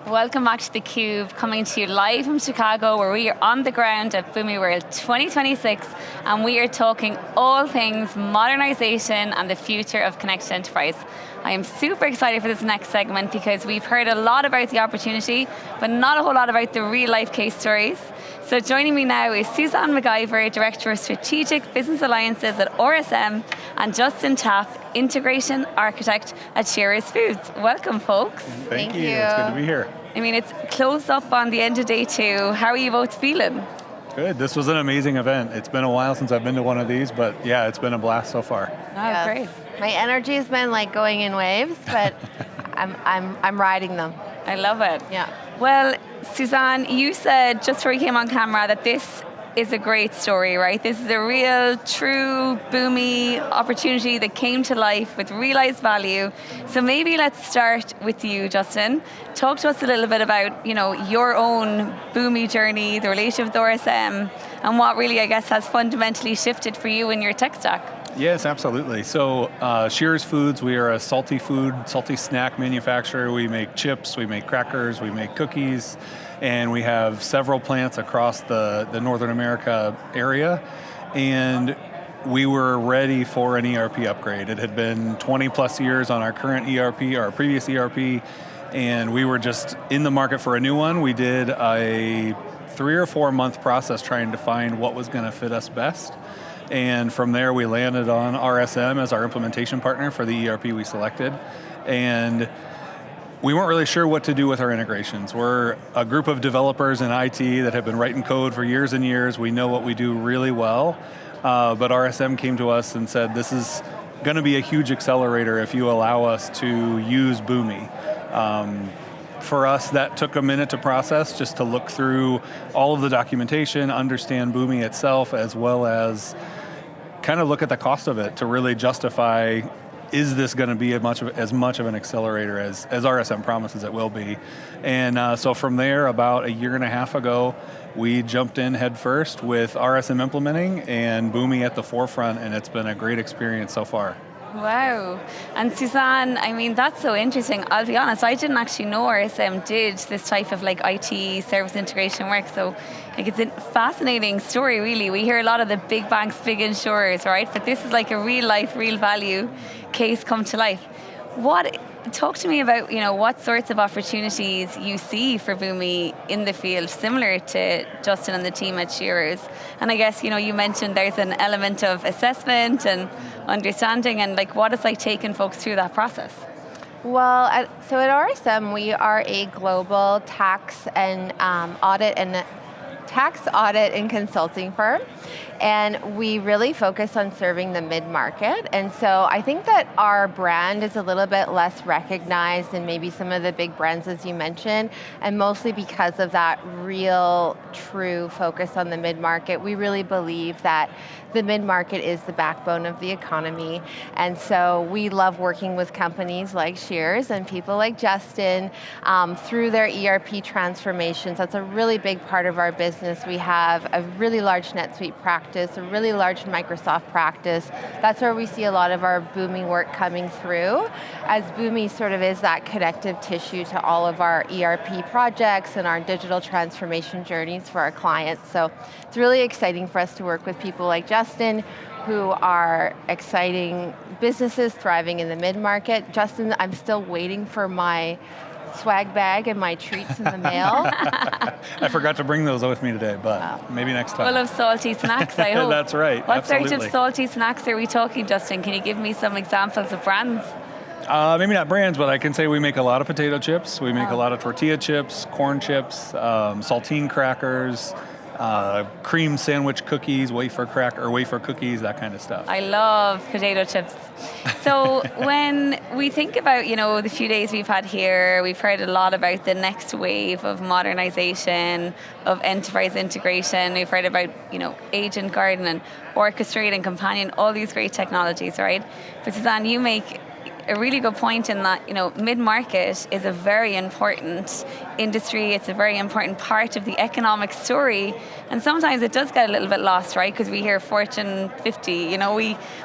Welcome back to theCUBE, coming to you live from Chicago, where we are on the ground at Boomi World 2026, and we are talking all things modernization and the future of connected enterprise. I am super excited for this next segment because we've heard a lot about the opportunity, but not a whole lot about the real life case stories. So joining me now is Suzanne McIvor, Director of Strategic Business Alliances at RSM, and Justin Tapp, Integration Architect at Shearer Foods. Welcome, folks. Thank you. It's good to be here. I mean, it's close up on the end of day 2. How are you both feeling? Good. This was an amazing event. It's been a while since I've been to one of these, but yeah, it's been a blast so far. Oh, great. My energy has been like going in waves, but I'm riding them. I love it. Yeah. Well, Suzanne, you said just before you came on camera that this is a great story, right? This is a real, true, Boomi opportunity that came to life with realized value. So maybe let's start with you, Justin. Talk to us a little bit about, your own Boomi journey, the relationship with RSM, and what really, I guess, has fundamentally shifted for you in your tech stack. Yes, absolutely. So Shearer Foods, we are a salty snack manufacturer. We make chips, we make crackers, we make cookies, and we have several plants across the Northern America area. And we were ready for an ERP upgrade. It had been 20 plus years on our current ERP, our previous ERP, and we were just in the market for a new one. We did a 3 or 4 month process trying to find what was going to fit us best. And from there we landed on RSM as our implementation partner for the ERP we selected. And we weren't really sure what to do with our integrations. We're a group of developers in IT that have been writing code for years and years. We know what we do really well, but RSM came to us and said, this is going to be a huge accelerator if you allow us to use Boomi. For us, that took a minute to process, just to look through all of the documentation, understand Boomi itself, as well as kind of look at the cost of it to really justify, is this going to be as much of an accelerator as RSM promises it will be? And so from there, about a year and a half ago, we jumped in head first with RSM implementing and Boomi at the forefront, and it's been a great experience so far. Wow. And Suzanne, I mean, that's so interesting. I'll be honest, I didn't actually know RSM did this type of IT service integration work. So it's a fascinating story, really. We hear a lot of the big banks, big insurers, right? But this is like a real life, real value case come to life. Talk to me about, what sorts of opportunities you see for Boomi in the field, similar to Justin and the team at Shearer's. And I guess, you mentioned there's an element of assessment and understanding, and what it's like taking folks through that process. Well, so at RSM, we are a global tax and audit and consulting firm, and we really focus on serving the mid-market. And so I think that our brand is a little bit less recognized than maybe some of the big brands, as you mentioned, and mostly because of that real, true focus on the mid-market. We really believe that the mid-market is the backbone of the economy, and so we love working with companies like Shearer's and people like Justin through their ERP transformations. That's a really big part of our business. We have a really large NetSuite practice, a really large Microsoft practice. That's where we see a lot of our Boomi work coming through, as Boomi sort of is that connective tissue to all of our ERP projects and our digital transformation journeys for our clients. So it's really exciting for us to work with people like Justin, who are exciting businesses thriving in the mid-market. Justin, I'm still waiting for my swag bag and my treats in the mail. I forgot to bring those with me today, but maybe next time. Full of salty snacks, I hope. That's right, What absolutely. sort of salty snacks are we talking, Justin? Can you give me some examples of brands? Maybe not brands, but I can say we make a lot of potato chips. We make a lot of tortilla chips, corn chips, saltine crackers, cream sandwich cookies, wafer cookies, that kind of stuff. I love potato chips. So when we think about, the few days we've had here, we've heard a lot about the next wave of modernization, of enterprise integration. We've heard about, Agent Garden and Orchestrate and Companion, all these great technologies, right? But Suzanne, you make a really good point in that, mid-market is a very important industry. It's a very important part of the economic story. And sometimes it does get a little bit lost, right? Because we hear Fortune 50,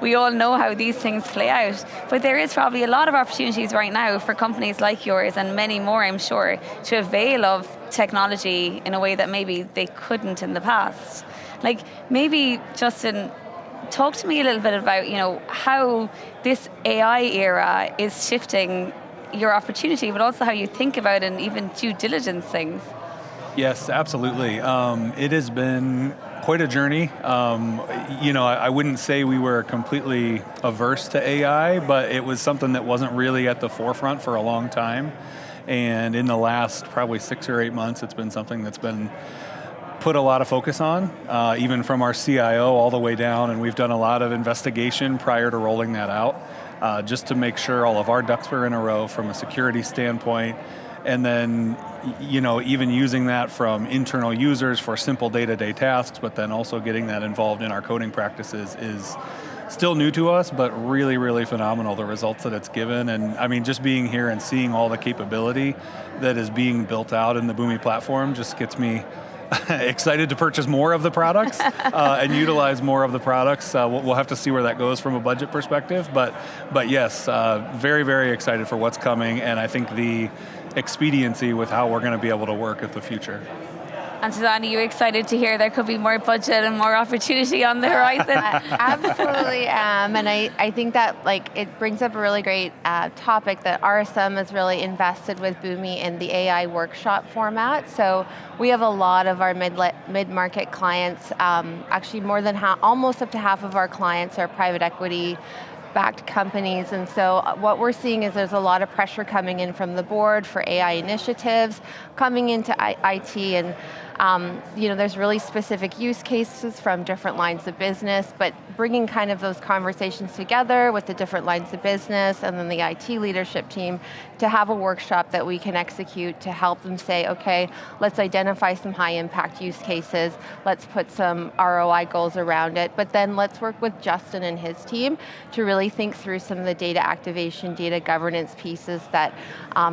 we all know how these things play out. But there is probably a lot of opportunities right now for companies like yours and many more, I'm sure, to avail of technology in a way that maybe they couldn't in the past. Like maybe, Justin, talk to me a little bit about, how this AI era is shifting your opportunity, but also how you think about and even due diligence things. Yes, absolutely. It has been quite a journey. I wouldn't say we were completely averse to AI, but it was something that wasn't really at the forefront for a long time. And in the last probably 6 or 8 months, it's been something that's been put a lot of focus on, even from our CIO all the way down, and we've done a lot of investigation prior to rolling that out, just to make sure all of our ducks were in a row from a security standpoint, and then even using that from internal users for simple day-to-day tasks, but then also getting that involved in our coding practices is still new to us, but really, really phenomenal, the results that it's given. And I mean, just being here and seeing all the capability that is being built out in the Boomi platform just gets me excited to purchase more of the products and utilize more of the products. We'll have to see where that goes from a budget perspective, but yes, very, very excited for what's coming, and I think the expediency with how we're going to be able to work in the future. And Suzanne, are you excited to hear there could be more budget and more opportunity on the horizon? Absolutely am, and I think that it brings up a really great topic that RSM has really invested with Boomi in the AI workshop format. So we have a lot of our mid-market clients, actually more than almost up to half of our clients are private equity backed companies, and so what we're seeing is there's a lot of pressure coming in from the board for AI initiatives, coming into IT, and there's really specific use cases from different lines of business, but bringing kind of those conversations together with the different lines of business and then the IT leadership team to have a workshop that we can execute to help them say, okay, let's identify some high impact use cases, let's put some ROI goals around it, but then let's work with Justin and his team to really think through some of the data activation, data governance pieces that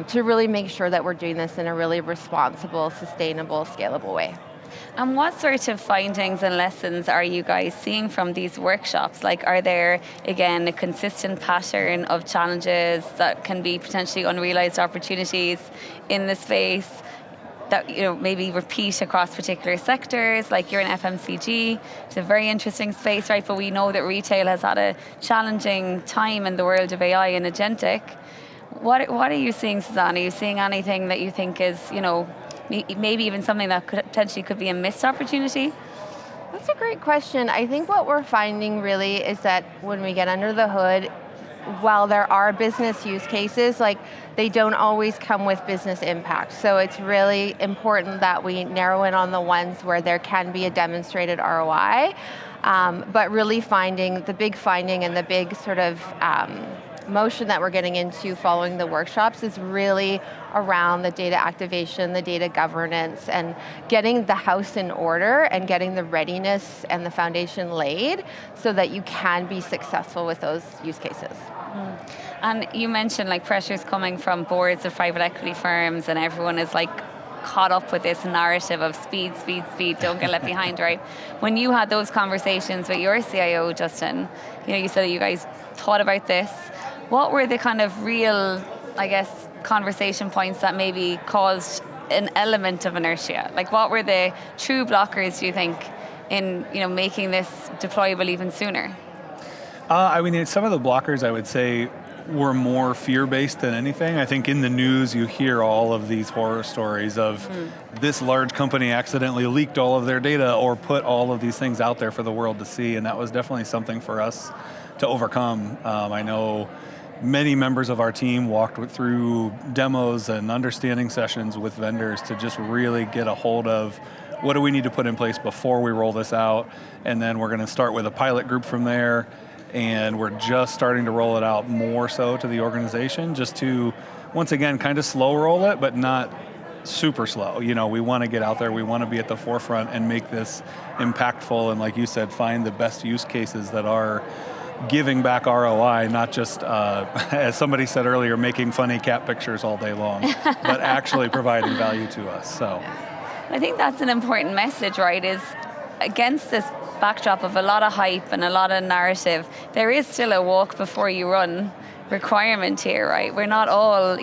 to really make sure that we're doing this in a really responsible, sustainable, scalable way. And what sort of findings and lessons are you guys seeing from these workshops? Like, are there, again, a consistent pattern of challenges that can be potentially unrealized opportunities in the space that maybe repeat across particular sectors? Like you're in FMCG, it's a very interesting space, right? But we know that retail has had a challenging time in the world of AI and agentic. What are you seeing, Suzanne? Are you seeing anything that you think is, maybe even something that potentially could be a missed opportunity? That's a great question. I think what we're finding really is that when we get under the hood, while there are business use cases, they don't always come with business impact. So it's really important that we narrow in on the ones where there can be a demonstrated ROI, but really finding the big finding and the big sort of motion that we're getting into following the workshops is really around the data activation, the data governance, and getting the house in order and getting the readiness and the foundation laid so that you can be successful with those use cases. And you mentioned pressures coming from boards of private equity firms, and everyone is caught up with this narrative of speed, don't get left behind, right? When you had those conversations with your CIO, Justin, you said that you guys thought about this. What were the kind of real, conversation points that maybe caused an element of inertia? What were the true blockers, do you think, in making this deployable even sooner? Some of the blockers, I would say, were more fear-based than anything. I think in the news you hear all of these horror stories of this large company accidentally leaked all of their data or put all of these things out there for the world to see, and that was definitely something for us to overcome. I know many members of our team walked through demos and understanding sessions with vendors to just really get a hold of what do we need to put in place before we roll this out, and then we're going to start with a pilot group from there, and we're just starting to roll it out more so to the organization, just to, once again, kind of slow roll it, but not super slow. We want to get out there, we want to be at the forefront and make this impactful, and like you said, find the best use cases that are giving back ROI, not just, as somebody said earlier, making funny cat pictures all day long, but actually providing value to us. So, I think that's an important message, right, is against this backdrop of a lot of hype and a lot of narrative, there is still a walk before you run requirement here, right? We're not all,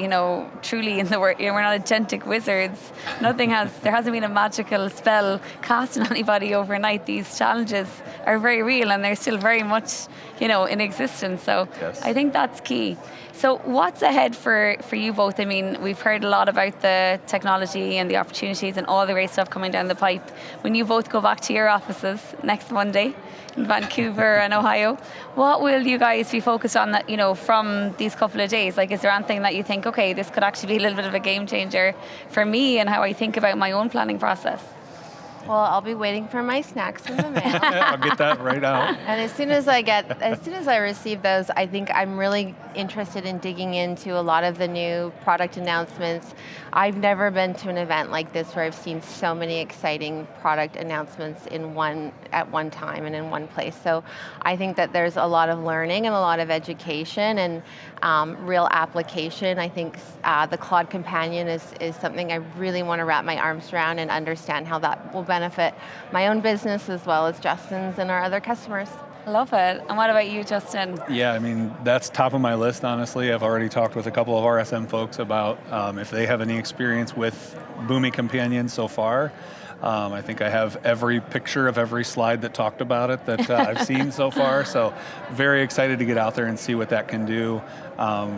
truly in the work. We're not agentic wizards. There hasn't been a magical spell cast on anybody overnight. These challenges are very real, and they're still very much, in existence. So yes. I think that's key. So what's ahead for you both? I mean, we've heard a lot about the technology and the opportunities and all the great stuff coming down the pipe. When you both go back to your offices next Monday in Vancouver and Ohio, what will you guys be focused on that, from these couple of days? Like, is there anything that you think, okay, this could actually be a little bit of a game changer for me and how I think about my own planning process? Well, I'll be waiting for my snacks in the mail. I'll get that right out. And as soon as I receive those, I think I'm really interested in digging into a lot of the new product announcements. I've never been to an event like this where I've seen so many exciting product announcements at one time and in one place. So I think that there's a lot of learning and a lot of education and real application. I think the Claude Companion is something I really want to wrap my arms around and understand how that will benefit my own business as well as Justin's and our other customers. Love it. And what about you, Justin? Yeah, I mean, that's top of my list, honestly. I've already talked with a couple of RSM folks about if they have any experience with Boomi Companion so far. I think I have every picture of every slide that talked about it that I've seen so far, so very excited to get out there and see what that can do.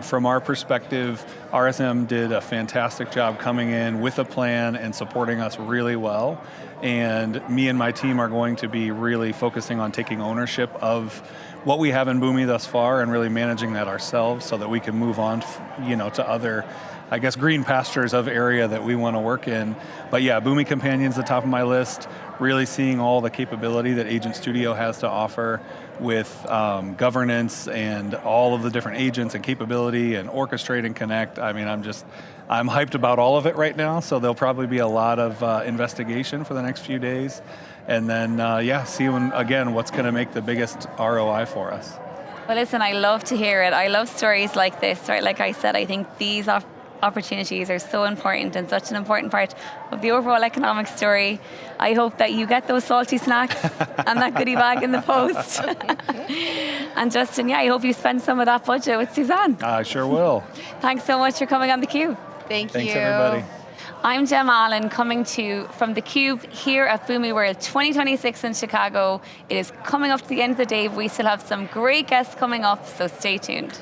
From our perspective, RSM did a fantastic job coming in with a plan and supporting us really well, and me and my team are going to be really focusing on taking ownership of what we have in Boomi thus far and really managing that ourselves so that we can move on to other, I guess, green pastures of area that we want to work in. But yeah, Boomi Companion's the top of my list, really seeing all the capability that Agent Studio has to offer with governance and all of the different agents and capability and orchestrate and connect. I mean, I'm hyped about all of it right now, so there'll probably be a lot of investigation for the next few days. And then, seeing, again, what's going to make the biggest ROI for us. Well, listen, I love to hear it. I love stories like this, right? Like I said, I think these opportunities are so important and such an important part of the overall economic story. I hope that you get those salty snacks and that goodie bag in the post. And Justin, I hope you spend some of that budget with Suzanne. I sure will. Thanks so much for coming on theCUBE. Thanks, everybody. I'm Gemma Allen, coming to you from theCUBE here at Boomi World 2026 in Chicago. It is coming up to the end of the day, but we still have some great guests coming up, so stay tuned.